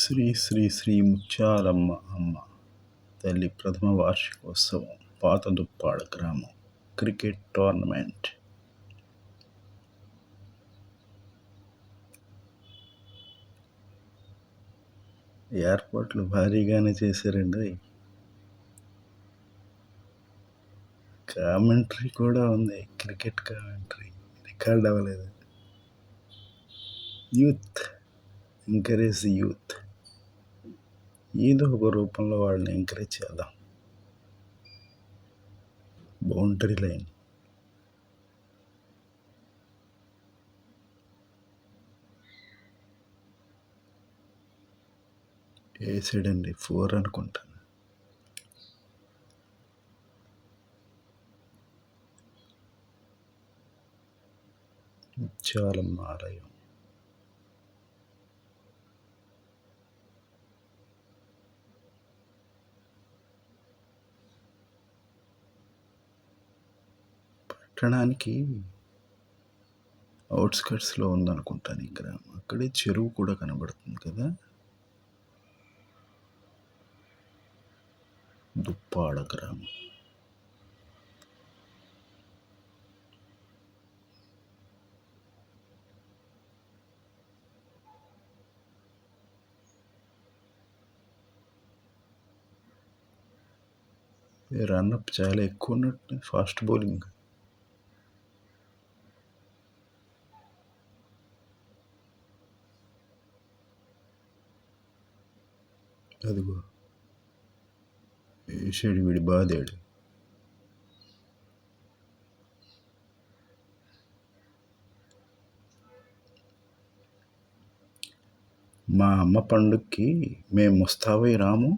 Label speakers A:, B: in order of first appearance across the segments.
A: శ్రీ శ్రీ శ్రీ ముత్యాలమ్మ అమ్మ తల్లి ప్రథమ వార్షికోత్సవం పాతదుప్పాడ గ్రామం క్రికెట్ టోర్నమెంట్. ఏర్పాట్లు భారీగానే చేశారండి. కామెంటరీ కూడా ఉంది, క్రికెట్ కామెంటరీ. రికార్డ్ అవ్వలేదు. Youth, encourage the youth. ఏదో ఒక రూపంలో వాళ్ళని ఎంకరేజ్ చేద్దాం. బౌండరీ లైన్ వేసాడండి, 4 అనుకుంటాను. ముత్యాలమ్మ ఆలయం. పట్టణానికి అవుట్స్కట్స్లో ఉందనుకుంటాను ఈ గ్రామం. అక్కడే చెరువు కూడా కనబడుతుంది కదా. దుప్పాడ గ్రామం. రన్అప్ చాలా ఎక్కువ ఉన్నట్టు. Fast bowling. అదిగో వేసాడు, వీడి బాదాడు. మా అమ్మ పండుగకి మేము ముస్తాబై రాము.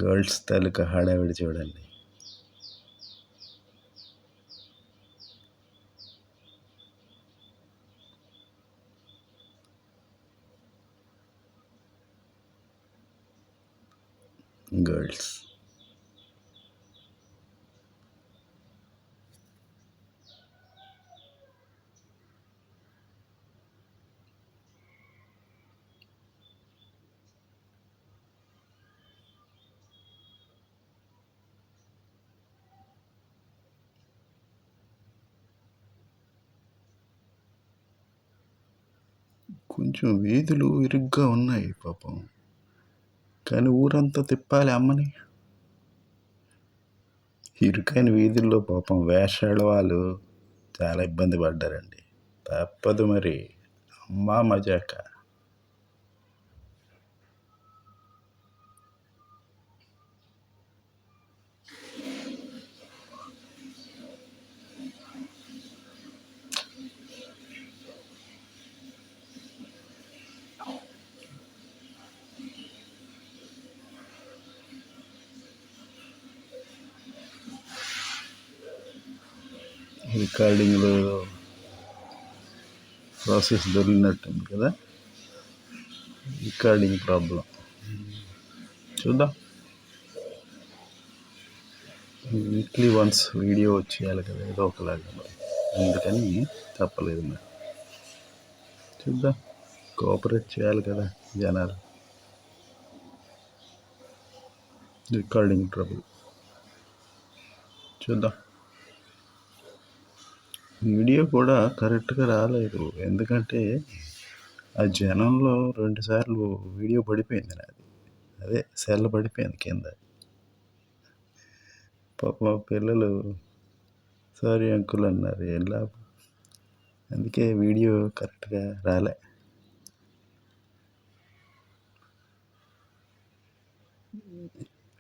A: గర్ల్స్ తాలూకా హడావిడి చూడండి. గర్ల్స్ కొంచెం వీధులు ఇరుగ్గా ఉన్నాయి పాపం, కానీ ఊరంతా తిప్పాలి అమ్మని. ఇరుకైన వీధుల్లో పాపం వేషాల వాళ్ళు చాలా ఇబ్బంది పడ్డారండి. తప్పదు మరి, అమ్మా మజాక. రికార్డింగ్లో ప్రాసెస్ దొరికినట్టుంది కదా. Recording problem. చూద్దాం. వీక్లీ వన్స్ వీడియో వచ్చేయాలి కదా ఏదో ఒకలాగా, మరి అందుకని తప్పలేదు. మరి చూద్దాం, కోఆపరేట్ చేయాలి కదా జనాలు. Recording trouble. చూద్దాం. వీడియో కూడా కరెక్ట్గా రాలేదు, ఎందుకంటే ఆ జనంలో 2 సార్లు వీడియో పడిపోయింది నాది. అదే సెల్ పడిపోయింది కింద. పాప మా పిల్లలు సారీ అంకుల్ అన్నారు. ఏం లాభం, అందుకే వీడియో కరెక్ట్గా రాలే.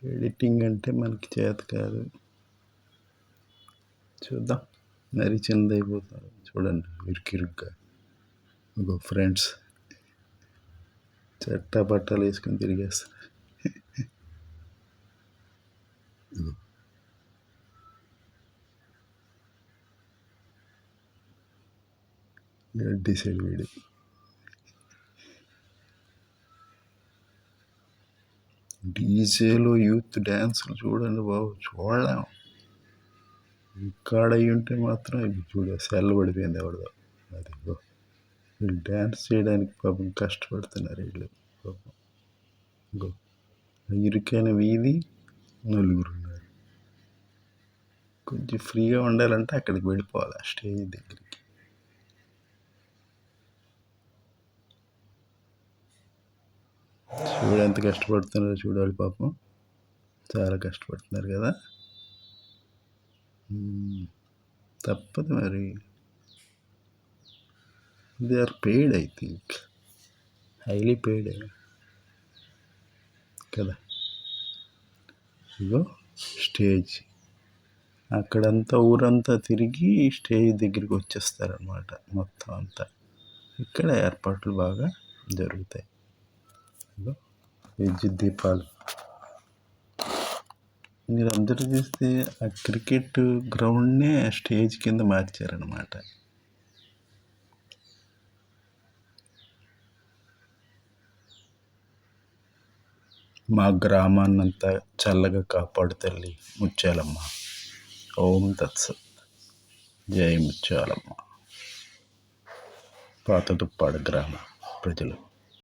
A: ఎడిటింగ్ అంటే మనకి చేత కాదు. చూద్దాం. మరి చిన్నదైపోతుంది చూడండి, ఇరుకిరుగ్గా. ఇంకో ఫ్రెండ్స్ చెట్ట బట్టలు వేసుకొని తిరిగేస్తారు. డిసైడ్ వీడి. డీజేలో యూత్ డ్యాన్సులు చూడండి బాబు, చూడలేము. ఇక్కడ అయి ఉంటే మాత్రం ఇప్పుడు చూడ సెల్ పడిపోయింది ఎవరిదో. అదిగో వీళ్ళు డ్యాన్స్ చేయడానికి పాపం కష్టపడుతున్నారు వీళ్ళు పాపం. ఇగో ఇరుకైన వీధి, నలుగురు ఉన్నారు. కొంచెం ఫ్రీగా ఉండాలంటే అక్కడికి వెళ్ళిపోవాలి, ఆ స్టేజ్ దగ్గరికి. చూడు ఎంత కష్టపడుతున్నారో, చూడాలి పాపం, చాలా కష్టపడుతున్నారు కదా. తప్పదు మరి, they are paid, I think highly paid కదా. ఇగో స్టేజ్, అక్కడంతా ఊరంతా తిరిగి స్టేజ్ దగ్గరికి వచ్చేస్తారనమాట మొత్తం అంతా. ఇక్కడ ఏర్పాట్లు బాగా జరుగుతాయి. ఇగో విద్యుత్ దీపాలు, మీరు అందరూ చూస్తే ఆ క్రికెట్ గ్రౌండ్నే స్టేజ్ కింద మార్చారనమాట. మా గ్రామాన్నంతా చల్లగా కాపాడు తల్లి ముత్యాలమ్మ. ఓం తత్సత్. జై ముత్యాలమ్మ. పాత దుప్పాడ గ్రామ ప్రజలు.